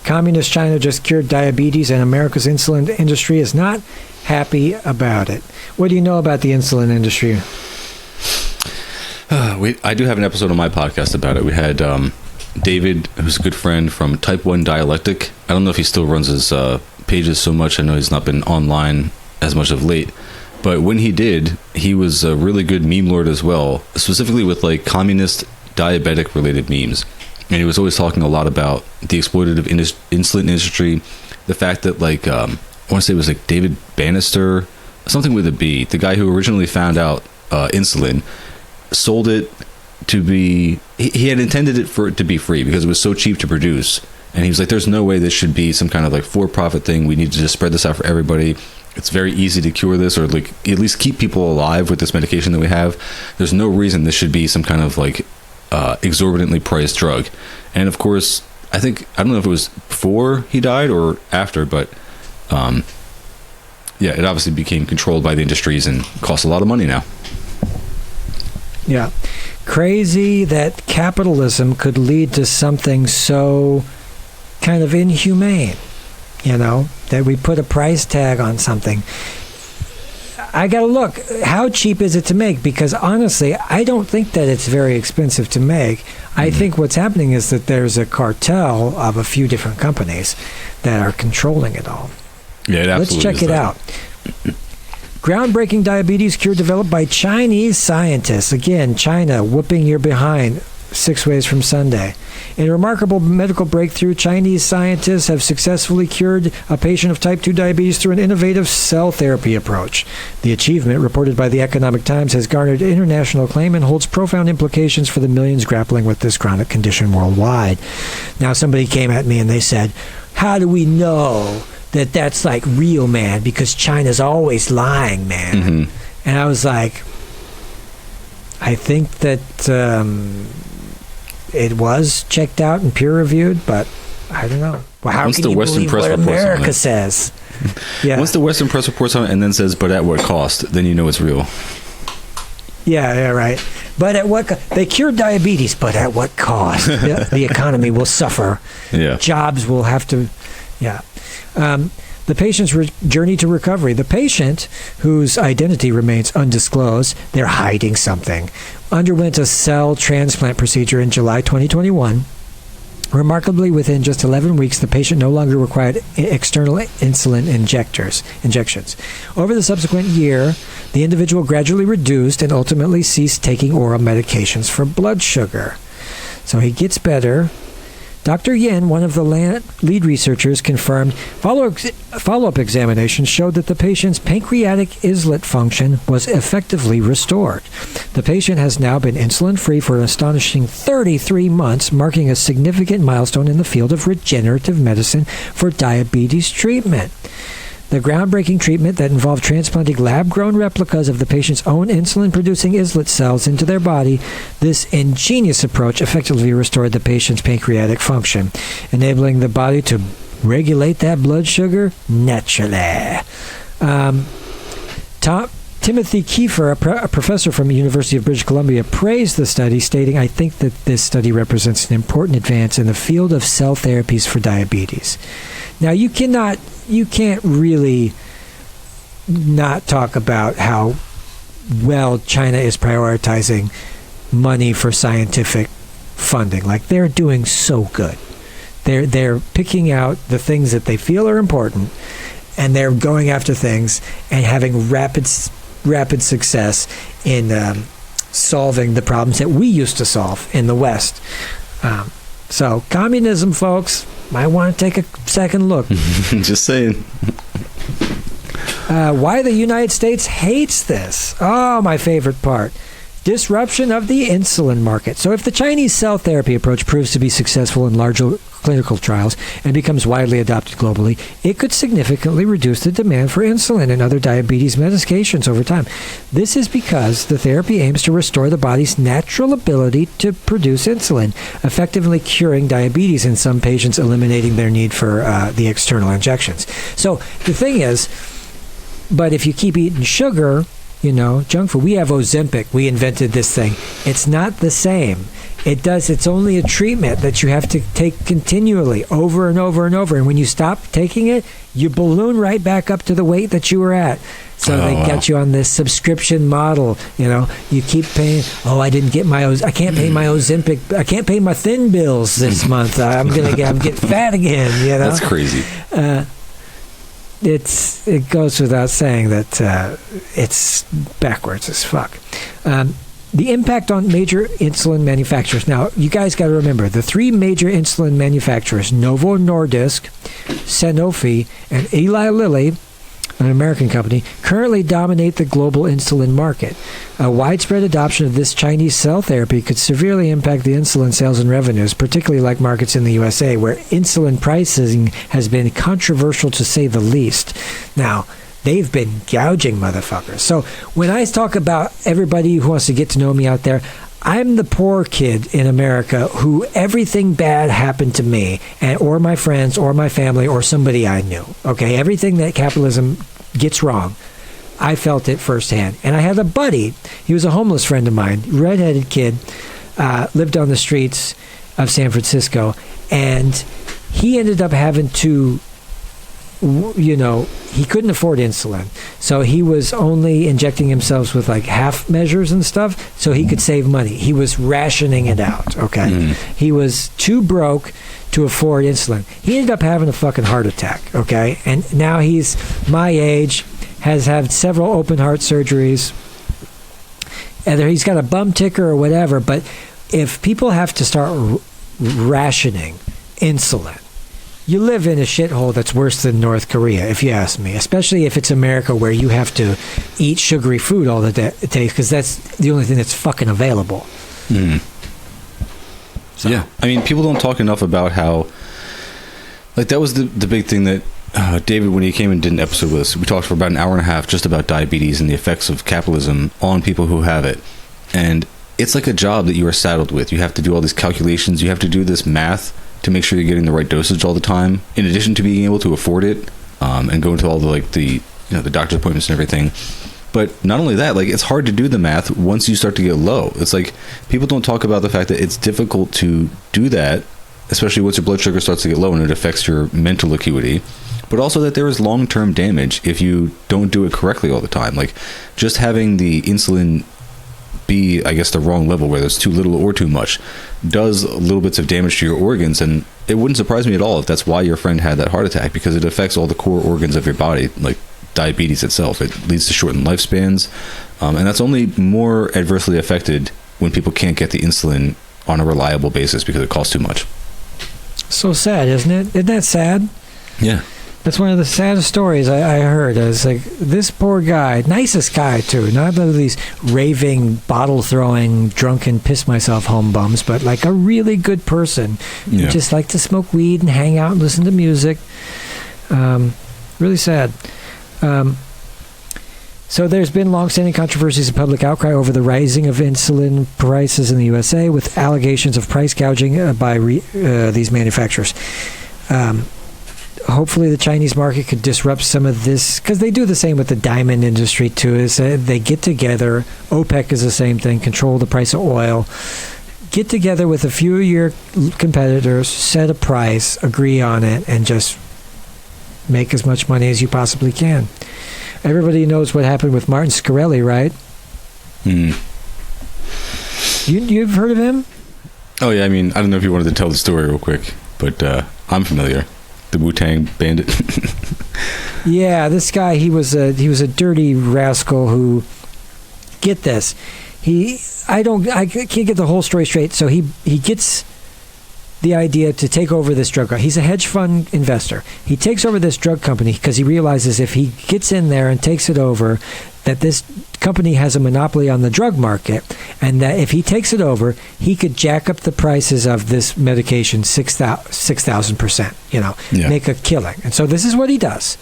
Communist China just cured diabetes, and America's insulin industry is not happy about it. What do you know about the insulin industry? I do have an episode on my podcast about it. We had David, who's a good friend from Type 1 Dialectic. I don't know if he still runs his pages so much. I know he's not been online as much of late. But when he did, he was a really good meme lord as well, specifically with like communist diabetic related memes. And he was always talking a lot about the exploitative insulin industry, the fact that like, I want to say it was like David Bannister, something with a B, the guy who originally found out insulin, sold it to be, he had intended it for it to be free because it was so cheap to produce. And he was like, there's no way this should be some kind of like for-profit thing. We need to just spread this out for everybody. It's very easy to cure this, or like at least keep people alive with this medication that we have. There's no reason this should be some kind of like exorbitantly priced drug. And of course, I don't know if it was before he died or after, but yeah, it obviously became controlled by the industries and costs a lot of money now. Yeah. Crazy that capitalism could lead to something so kind of inhumane, you know, that we put a price tag on something. I got to look, how cheap is it to make? Because honestly, I don't think that it's very expensive to make. I think what's happening is that there's a cartel of a few different companies that are controlling it all. Yeah, it absolutely Let's check it that. out. Groundbreaking diabetes cure developed by Chinese scientists. Again, China whooping your behind 6 ways from Sunday. In a remarkable medical breakthrough, Chinese scientists have successfully cured a patient of type 2 diabetes through an innovative cell therapy approach. The achievement, reported by the Economic Times, has garnered international acclaim and holds profound implications for the millions grappling with this chronic condition worldwide. Now, somebody came at me and they said, how do we know that that's like real, man? Because China's always lying, man. Mm-hmm. And I was like, I think that it was checked out and peer reviewed, but I don't know. Well, how Once can the you Western believe press what reports on America it. says? Yeah. Once the Western press reports on it and then says, but at what cost, then you know it's real. Yeah, right. But at what they cured diabetes, but at what cost? The economy will suffer. Yeah. Jobs will have to. Yeah. The patient's journey to recovery. The patient, whose identity remains undisclosed, they're hiding something, underwent a cell transplant procedure in July 2021. Remarkably, within just 11 weeks, the patient no longer required external insulin injections. Over the subsequent year, the individual gradually reduced and ultimately ceased taking oral medications for blood sugar. So he gets better. Dr. Yin, one of the lead researchers, confirmed follow-up examinations showed that the patient's pancreatic islet function was effectively restored. The patient has now been insulin-free for an astonishing 33 months, marking a significant milestone in the field of regenerative medicine for diabetes treatment. The groundbreaking treatment that involved transplanting lab-grown replicas of the patient's own insulin-producing islet cells into their body, this ingenious approach effectively restored the patient's pancreatic function, enabling the body to regulate that blood sugar naturally. Timothy Kiefer, a professor from the University of British Columbia, praised the study, stating, I think that this study represents an important advance in the field of cell therapies for diabetes. Now, you can't really not talk about how well China is prioritizing money for scientific funding. Like, they're doing so good. They're picking out the things that they feel are important, and they're going after things and having rapid success in solving the problems that we used to solve in the West. So communism, folks, might want to take a second look. Just saying. Why the United States hates this. Oh, my favorite part. Disruption of the insulin market. So if the Chinese cell therapy approach proves to be successful in larger clinical trials and becomes widely adopted globally, it could significantly reduce the demand for insulin and other diabetes medications over time. This is because the therapy aims to restore the body's natural ability to produce insulin, effectively curing diabetes in some patients, eliminating their need for the external injections. So the thing is, but if you keep eating sugar, junk food. We have Ozempic. We invented this thing. It's not the same. It's only a treatment that you have to take continually over and over and over. And when you stop taking it, you balloon right back up to the weight that you were at. So they got you on this subscription model. You keep paying. I didn't get I can't pay my Ozempic. I can't pay my thin bills this month. I'm get fat again. That's crazy. It goes without saying that it's backwards as fuck. The impact on major insulin manufacturers. Now, you guys got to remember, the three major insulin manufacturers, Novo Nordisk, Sanofi, and Eli Lilly, an American company, currently dominate the global insulin market. A widespread adoption of this Chinese cell therapy could severely impact the insulin sales and revenues, particularly like markets in the USA, where insulin pricing has been controversial to say the least. Now, they've been gouging motherfuckers. So when I talk about everybody who wants to get to know me out there, I'm the poor kid in America who everything bad happened to me, or my friends, or my family, or somebody I knew. Okay, everything that capitalism gets wrong, I felt it firsthand. And I had a buddy. He was a homeless friend of mine, redheaded kid, lived on the streets of San Francisco, and he ended up having to, he couldn't afford insulin, so he was only injecting himself with like half measures and stuff so he could save money. He was rationing it out. Okay, he was too broke to afford insulin. He ended up having a fucking heart attack. Okay, and now he's my age, has had several open heart surgeries. Either he's got a bum ticker or whatever. But if people have to start rationing insulin, you live in a shithole that's worse than North Korea, if you ask me, especially if it's America where you have to eat sugary food all the day, because that's the only thing that's fucking available. So. Yeah. I mean, people don't talk enough about how, like, that was the big thing that David, when he came and did an episode with us, we talked for about an hour and a half just about diabetes and the effects of capitalism on people who have it. And it's like a job that you are saddled with. You have to do all these calculations. You have to do this math to make sure you're getting the right dosage all the time, in addition to being able to afford it, and go into all the the doctor's appointments and everything. But not only that, like, it's hard to do the math once you start to get low. It's like people don't talk about the fact that it's difficult to do that, especially once your blood sugar starts to get low and it affects your mental acuity. But also that there is long-term damage if you don't do it correctly all the time. Like, just having the insulin be, I guess, the wrong level, whether it's too little or too much, does little bits of damage to your organs. And it wouldn't surprise me at all if that's why your friend had that heart attack, because it affects all the core organs of your body, like diabetes itself. It leads to shortened lifespans, and that's only more adversely affected when people can't get the insulin on a reliable basis because it costs too much. So sad, isn't it? Isn't that sad? Yeah. That's one of the saddest stories I heard. I was like, this poor guy, nicest guy too, not one of these raving, bottle-throwing, drunken, piss-myself-home bums, but like a really good person who just liked to smoke weed and hang out and listen to music. Really sad. So there's been long-standing controversies and public outcry over the rising of insulin prices in the USA, with allegations of price gouging by these manufacturers. Hopefully the Chinese market could disrupt some of this, because they do the same with the diamond industry too. Is they get together, OPEC is the same thing, control the price of oil, get together with a few of your competitors, set a price, agree on it, and just make as much money as you possibly can. Everybody knows what happened with Martin Shkreli, right? You've heard of him? Oh yeah, I mean, I don't know if you wanted to tell the story real quick, but I'm familiar. The Wu-Tang Bandit. Yeah, this guy, he was a dirty rascal who, get this, I can't get the whole story straight. So he gets the idea to take over this drug. He's a hedge fund investor. He takes over this drug company because he realizes if he gets in there and takes it over, that this company has a monopoly on the drug market, and that if he takes it over, he could jack up the prices of this medication 6,000%, make a killing. And so this is what he does.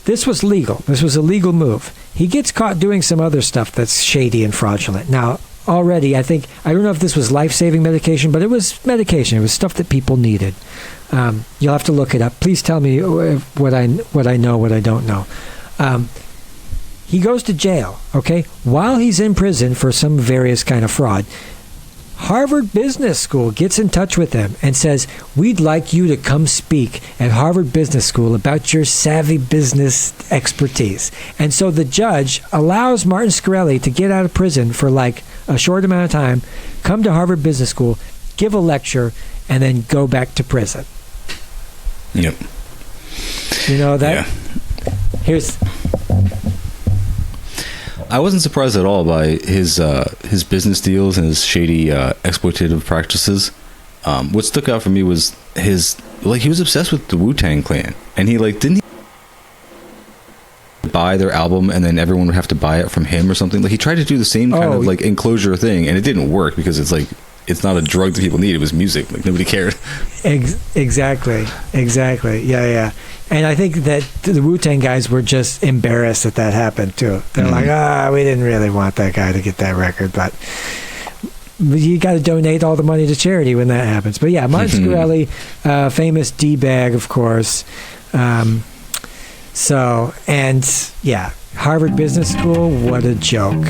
This was legal. This was a legal move. He gets caught doing some other stuff that's shady and fraudulent. Now, already, I don't know if this was life-saving medication, but it was medication. It was stuff that people needed. You'll have to look it up. Please tell me what I know, what I don't know. he goes to jail, okay? While he's in prison for some various kind of fraud, Harvard Business School gets in touch with him and says, we'd like you to come speak at Harvard Business School about your savvy business expertise. And so the judge allows Martin Shkreli to get out of prison for like a short amount of time, come to Harvard Business School, give a lecture, and then go back to prison. Yep. You know that? Yeah. I wasn't surprised at all by his business deals and his shady exploitative practices. What stuck out for me was he was obsessed with the Wu-Tang Clan, and he didn't he buy their album and then everyone would have to buy it from him or something. Like he tried to do the same kind of enclosure thing, and it didn't work because it's not a drug that people need. It was music. Like nobody cared. Exactly. Yeah. And I think that the Wu-Tang guys were just embarrassed that happened too. They're like, we didn't really want that guy to get that record, but you got to donate all the money to charity when that happens. But yeah, Martin Shkreli, famous D-bag, of course. Harvard Business School, what a joke.